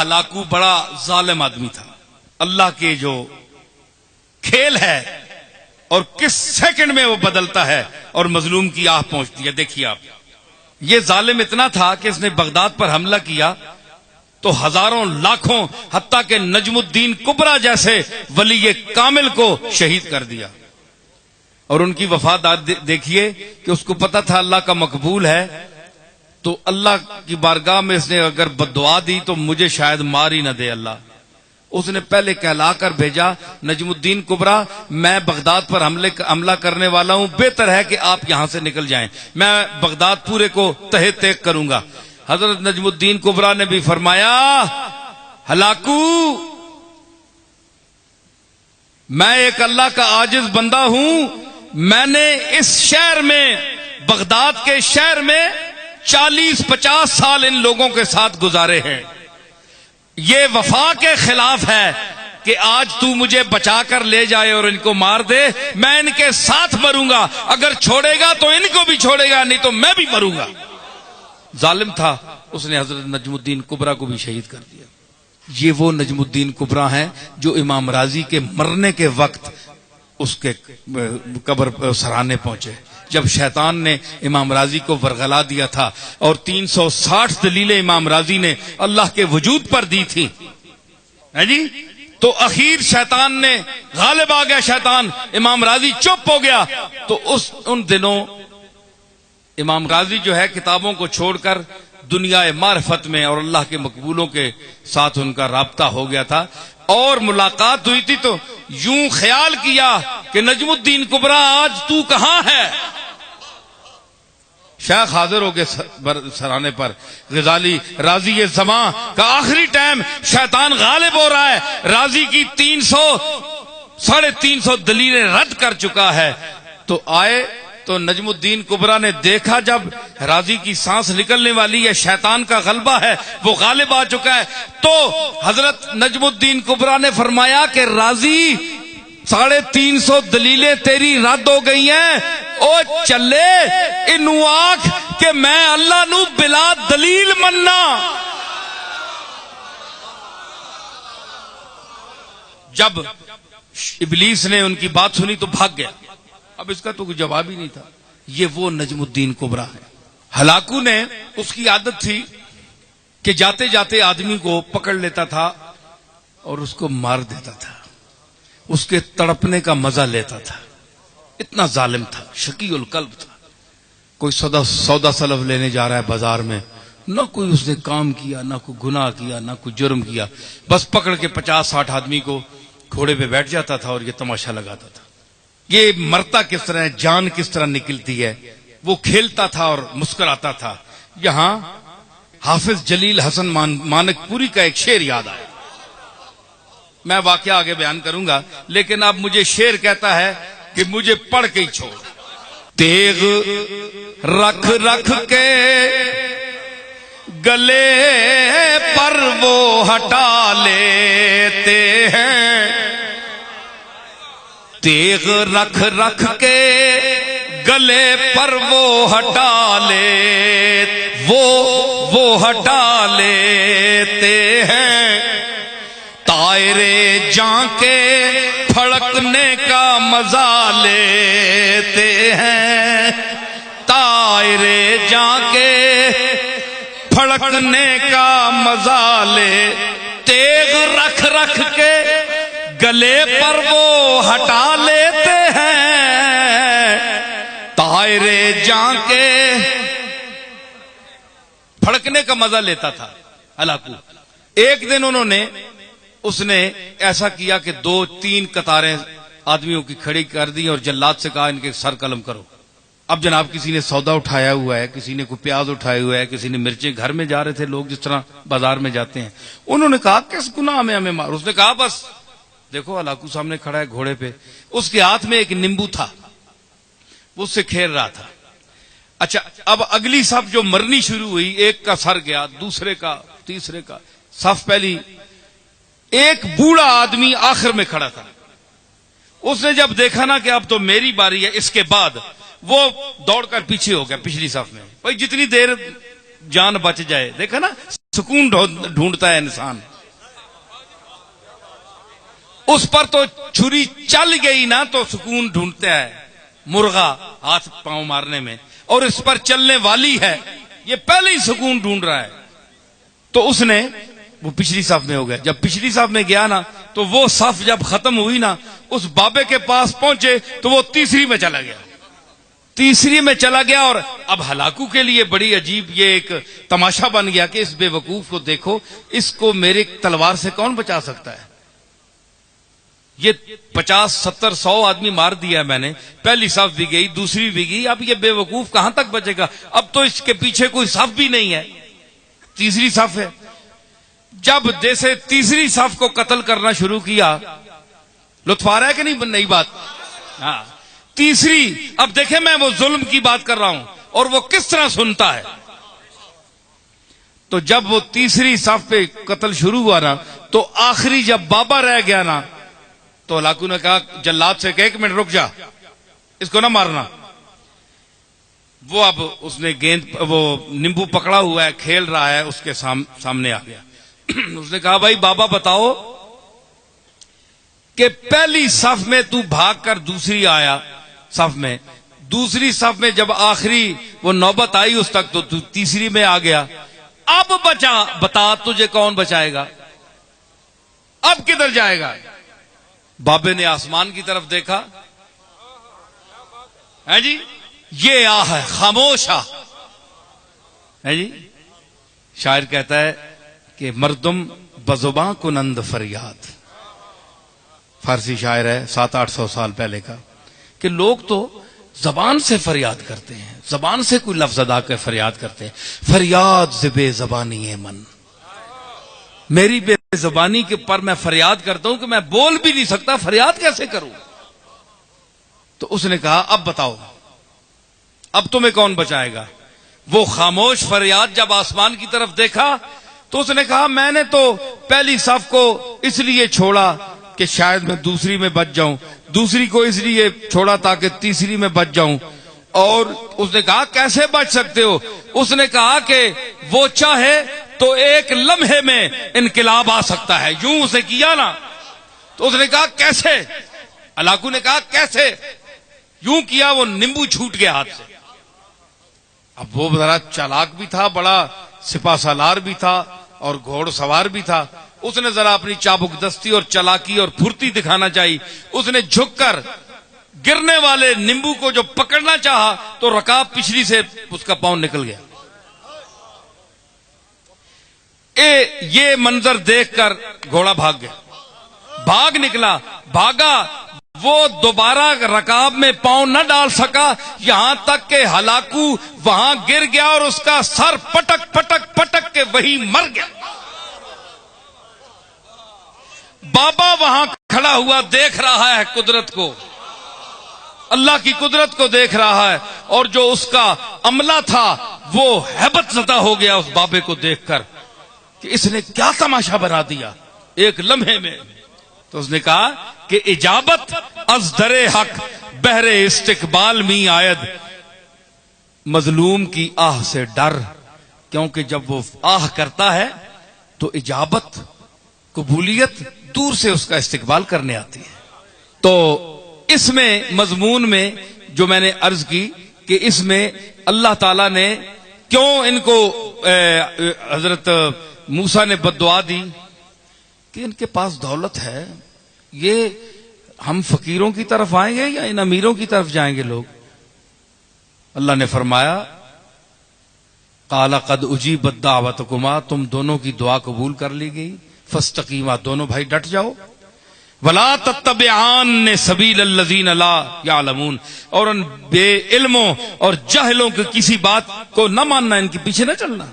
Hulagu بڑا ظالم آدمی تھا. اللہ کے جو کھیل ہے اور کس سیکنڈ میں وہ بدلتا ہے اور مظلوم کی آہ پہنچتی ہے. دیکھیے آپ, یہ ظالم اتنا تھا کہ اس نے بغداد پر حملہ کیا تو ہزاروں لاکھوں حتیٰ کہ نجم الدین کبریٰ جیسے ولی کامل کو شہید کر دیا. اور ان کی وفادار دیکھیے کہ اس کو پتا تھا اللہ کا مقبول ہے, تو اللہ کی بارگاہ میں اس نے اگر بددعا دی تو مجھے شاید مار ہی نہ دے اللہ. اس نے پہلے کہلا کر بھیجا, نجم الدین کبریٰ میں بغداد پر حملہ کرنے والا ہوں, بہتر ہے کہ آپ یہاں سے نکل جائیں, میں بغداد پورے کو تہہ تیگ کروں گا. حضرت نجم الدین کبریٰ نے بھی فرمایا, ہلاکو میں ایک اللہ کا عاجز بندہ ہوں, میں نے اس شہر میں بغداد کے شہر میں 40-50 سال ان لوگوں کے ساتھ گزارے ہیں. یہ وفا کے خلاف ہے کہ آج تو مجھے بچا کر لے جائے اور ان کو مار دے. میں ان کے ساتھ مروں گا, اگر چھوڑے گا تو ان کو بھی چھوڑے گا, نہیں تو میں بھی مروں گا. ظالم تھا, اس نے حضرت نجم الدین کبریٰ کو بھی شہید کر دیا. یہ وہ نجم الدین کبریٰ ہیں جو امام راضی کے مرنے کے وقت اس کے قبر سرانے پہنچے, جب شیطان نے امام راضی کو ورغلا دیا تھا اور 360 دلیلیں امام راضی نے اللہ کے وجود پر دی تھی جی, تو اخیر شیطان نے غالب آ گیا, شیطان, امام راضی چپ ہو گیا. تو ان دنوں امام راضی جو ہے کتابوں کو چھوڑ کر دنیا معرفت میں اور اللہ کے مقبولوں کے ساتھ ان کا رابطہ ہو گیا تھا, اور ملاقات ہوئی تھی تو یوں خیال کیا کہ نجم الدین کبریٰ آج تو کہاں ہے. شیخ حاضر ہو گئے سرانے پر, غزالی راضی زمان کا آخری ٹائم, شیطان غالب ہو رہا ہے, راضی کی 300-350 دلیلیں رد کر چکا ہے. تو آئے تو نجم الدین کبریٰ نے دیکھا جب راضی کی سانس نکلنے والی ہے, شیطان کا غلبہ ہے, وہ غالب آ چکا ہے, تو حضرت نجم الدین کبریٰ نے فرمایا کہ راضی 350 دلیلیں تیری رد ہو گئی ہیں, او چلے انو آنکھ کہ میں اللہ نو بلا دلیل مننا. جب ابلیس نے ان کی بات سنی تو بھاگ گیا, اب اس کا تو کوئی جواب ہی نہیں تھا. یہ وہ نجم الدین کبریٰ ہے. ہلاکو نے, اس کی عادت تھی کہ جاتے جاتے آدمی کو پکڑ لیتا تھا اور اس کو مار دیتا تھا, اس کے تڑپنے کا مزہ لیتا تھا. اتنا ظالم تھا, شقی القلب تھا. کوئی سودا سلف لینے جا رہا ہے بازار میں, نہ کوئی اس نے کام کیا, نہ کوئی گناہ کیا, نہ کوئی جرم کیا, بس پکڑ کے 50-60 آدمی کو گھوڑے پہ بیٹھ جاتا تھا اور یہ تماشا لگاتا تھا. یہ مرتا کس طرح ہے, جان کس طرح نکلتی ہے, وہ کھیلتا تھا اور مسکراتا تھا. یہاں حافظ جلیل حسن مانک پوری کا ایک شعر یاد آیا, میں واقعہ آگے بیان کروں گا, لیکن اب مجھے شعر کہتا ہے کہ مجھے پڑھ کے ہی چھوڑ. تیغ رکھ رکھ کے گلے پر وہ ہٹا لیتے ہیں, تیغ رکھ رکھ کے گلے پر وہ ہٹا وہ ہٹا لیتے ہیں. طائرے جاں کے پھڑکنے کا مزہ لیتے ہیں, طائرے جاں کے پھڑکنے کا مزہ لے. تیغ رکھ رکھ کے گلے پر وہ ہٹا لیتے ہیں, طائرے جاں کے پھڑکنے کا مزہ لیتا تھا ہلاکو. ایک دن انہوں نے, اس نے ایسا کیا کہ 2-3 قطاریں آدمیوں کی کھڑی کر دی اور جلاد سے کہا ان کے سر قلم کرو. اب جناب کسی نے سودا اٹھایا ہوا ہے, کسی نے کوئی پیاز اٹھایا ہوا ہے, کسی نے مرچیں, گھر میں جا رہے تھے لوگ جس طرح بازار میں جاتے ہیں. انہوں نے کہا کس گناہ میں ہمیں مار. اس نے کہا بس دیکھو ہلاکو سامنے کھڑا ہے گھوڑے پہ, اس کے ہاتھ میں ایک نیمبو تھا, وہ اس سے کھیل رہا تھا. اچھا اب اگلی صف جو مرنی شروع ہوئی, ایک کا سر گیا, دوسرے کا, تیسرے کا. صف پہلی, ایک بوڑھا آدمی آخر میں کھڑا تھا. اس نے جب دیکھا نا کہ اب تو میری باری ہے, اس کے بعد وہ دوڑ کر پیچھے ہو گیا پچھلی صف میں. بھائی جتنی دیر جان بچ جائے, دیکھا نا سکون ڈھونڈتا ہے انسان. اس پر تو چھری چل گئی نا تو سکون ڈھونڈتا ہے مرغا ہاتھ پاؤں مارنے میں, اور اس پر چلنے والی ہے یہ پہلے ہی سکون ڈھونڈ رہا ہے. تو اس نے وہ پچھلی صف میں ہو گیا. جب پچھلی صف میں گیا نا تو وہ صف جب ختم ہوئی نا, اس بابے کے پاس پہنچے تو وہ تیسری میں چلا گیا. تیسری میں چلا گیا. اور اب ہلاکو کے لیے بڑی عجیب یہ ایک تماشا بن گیا کہ اس بے وقوف کو دیکھو, اس کو میرے تلوار سے کون بچا سکتا ہے. یہ 50 70 100 آدمی مار دیا ہے میں نے, پہلی صف بھی گئی, دوسری بھی گئی, اب یہ بے وقوف کہاں تک بچے گا. اب تو اس کے پیچھے کوئی صف بھی نہیں ہے, تیسری صف ہے. جب جیسے تیسری صف کو قتل کرنا شروع کیا, لطف آ رہا ہے کہ نہیں نئی بات. ہاں تیسری, اب دیکھیں میں وہ ظلم کی بات کر رہا ہوں اور وہ کس طرح سنتا ہے. تو جب وہ تیسری صف پہ قتل شروع ہوا نا تو آخری جب بابا رہ گیا نا تو ہلاکو نے کہا جلاد سے کہ 1 منٹ رک جا, اس کو نہ مارنا. وہ اب اس نے گیند وہ نیمبو پکڑا ہوا ہے کھیل رہا ہے, اس کے سامنے آ گیا. اس نے کہا بھائی بابا بتاؤ کہ پہلی صف میں تو بھاگ کر دوسری آیا صف میں, دوسری صف میں جب آخری وہ نوبت آئی اس تک تو تو تیسری میں آ گیا, اب بتا تجھے کون بچائے گا, اب کدھر جائے گا. بابے نے آسمان کی طرف دیکھا ہے جی, یہ آہ ہے خاموش آہ ہے جی. شاعر کہتا ہے کہ مردم بزباں کنند فریاد, فارسی شاعر ہے 700-800 سال پہلے کا, کہ لوگ تو زبان سے فریاد کرتے ہیں, زبان سے کوئی لفظ ادا کر فریاد کرتے ہیں. فریاد ز بے زبانی ہے من, میری بے زبانی کے پر میں فریاد کرتا ہوں کہ میں بول بھی نہیں سکتا, فریاد کیسے کروں. تو اس نے کہا اب بتاؤ اب تمہیں کون بچائے گا. وہ خاموش فریاد جب آسمان کی طرف دیکھا تو اس نے کہا میں نے تو پہلی صف کو اس لیے چھوڑا کہ شاید میں دوسری میں بچ جاؤں, دوسری کو اس لیے چھوڑا تاکہ تیسری میں بچ جاؤں. اور اس نے کہا کیسے بچ سکتے ہو. اس نے کہا کہ وہ چاہے تو ایک لمحے میں انقلاب آ سکتا ہے. یوں اسے کیا نا تو اس نے کہا کیسے, ہلاکو نے کہا کیسے, یوں کیا وہ نیمبو چھوٹ گیا ہاتھ سے. اب وہ ذرا چالاک بھی تھا, بڑا سپہ سالار بھی تھا اور گھوڑ سوار بھی تھا. اس نے ذرا اپنی چابک دستی اور چالاکی اور پھرتی دکھانا چاہیے. اس نے جھک کر گرنے والے نیمبو کو جو پکڑنا چاہا تو رکاب پچھلی سے اس کا پاؤں نکل گیا. یہ منظر دیکھ کر گھوڑا بھاگ گیا, بھاگ نکلا, بھاگا, وہ دوبارہ رکاب میں پاؤں نہ ڈال سکا, یہاں تک کہ ہلاکو وہاں گر گیا اور اس کا سر پٹک پٹک پٹک کے وہی مر گیا. بابا وہاں کھڑا ہوا دیکھ رہا ہے قدرت کو, اللہ کی قدرت کو دیکھ رہا ہے, اور جو اس کا عملہ تھا وہ ہیبت زدہ ہو گیا اس بابے کو دیکھ کر کہ اس نے کیا تماشا بنا دیا ایک لمحے میں. تو اس نے کہا کہ اجابت از در حق بہر استقبال می آید, مظلوم کی آہ سے ڈر, کیونکہ جب وہ آہ کرتا ہے تو اجابت قبولیت دور سے اس کا استقبال کرنے آتی ہے. تو اس میں مضمون میں جو میں نے عرض کی کہ اس میں اللہ تعالیٰ نے کیوں ان کو حضرت موسیٰ نے بد دعا دی کہ ان کے پاس دولت ہے, یہ ہم فقیروں کی طرف آئیں گے یا ان امیروں کی طرف جائیں گے لوگ. اللہ نے فرمایا قال قد اجیبت دعوتکما, تم دونوں کی دعا قبول کر لی گئی, فاستقیما, دونوں بھائی ڈٹ جاؤ, ولا تتبعان سبیل الذین لا یعلمون, اور ان بے علموں اور جاہلوں کی کسی بات کو نہ ماننا, ان کے پیچھے نہ چلنا.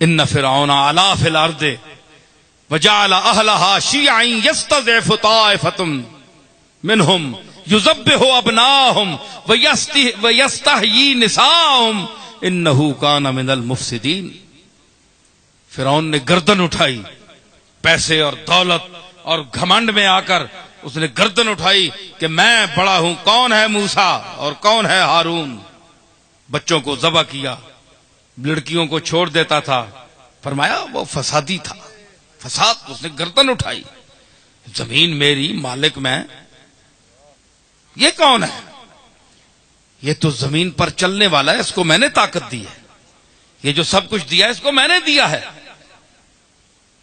ان فرعون علا فی الارض وجعل اہلہا شیعا یستضعف طائفۃ منہم یذبح ابناءہم ویستحیی نساءہم انہ کان من المفسدین. فرعون نے گردن اٹھائی, پیسے اور دولت اور گھمنڈ میں آ کر اس نے گردن اٹھائی کہ میں بڑا ہوں, کون ہے موسیٰ اور کون ہے ہارون. بچوں کو ذبح کیا, لڑکیوں کو چھوڑ دیتا تھا, فرمایا وہ فسادی تھا، فساد، اس نے گردن اٹھائی، زمین میری، مالک میں، یہ کون ہے؟ یہ تو زمین پر چلنے والا ہے، اس کو میں نے طاقت دی ہے، یہ جو سب کچھ دیا ہے اس کو میں نے دیا ہے،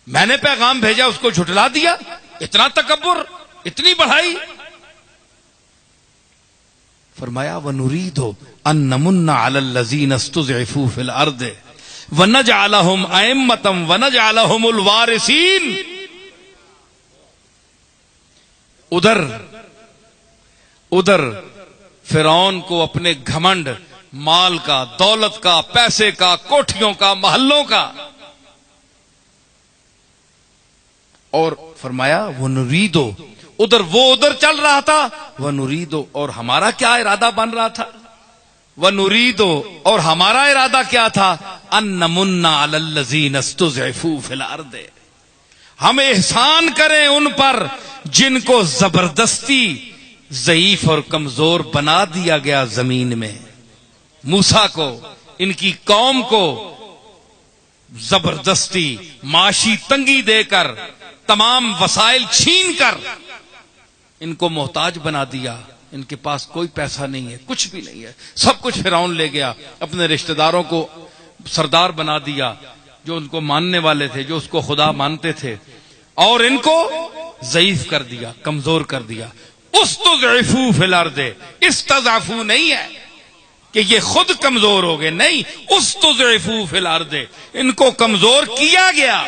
میں نے پیغام بھیجا اس کو جھٹلا دیا، اتنا تکبر، اتنی بڑائی۔ فرمایا وَنُرِيدُ أَن نَّمُنَّ عَلَى الَّذِينَ اسْتُضْعِفُوا فِي الْأَرْضِ وَنَجْعَلَهُمْ أَئِمَّةً وَنَجْعَلَهُمُ الْوَارِثِينَ۔ ادھر فرعون کو اپنے گھمنڈ، مال کا، دولت کا، پیسے کا، کوٹھیوں کا، محلوں کا، اور فرمایا وَنُرِيدُ، وہ ادھر چل رہا تھا، وَنُرِيدُ، اور ہمارا کیا ارادہ بن رہا تھا، وَنُرِيدُ، اور ہمارا ارادہ کیا تھا، أَن نَّمُنَّ عَلَى الَّذِينَ اسْتُضْعِفُوا فِي الْأَرْضِ، ہم احسان کریں ان پر جن کو زبردستی ضعیف اور کمزور بنا دیا گیا زمین میں۔ موسیٰ کو، ان کی قوم کو زبردستی معاشی تنگی دے کر، تمام وسائل چھین کر ان کو محتاج بنا دیا، ان کے پاس کوئی پیسہ نہیں ہے، کچھ بھی نہیں ہے، سب کچھ فرعون لے گیا، اپنے رشتہ داروں کو سردار بنا دیا جو ان کو ماننے والے تھے، جو اس کو خدا مانتے تھے، اور ان کو ضعیف کر دیا، کمزور کر دیا۔ استضعفوا فی الارض، استضعفوا نہیں ہے کہ یہ خود کمزور ہو گئے، نہیں، استضعفوا فی الارض، ان کو کمزور کیا گیا۔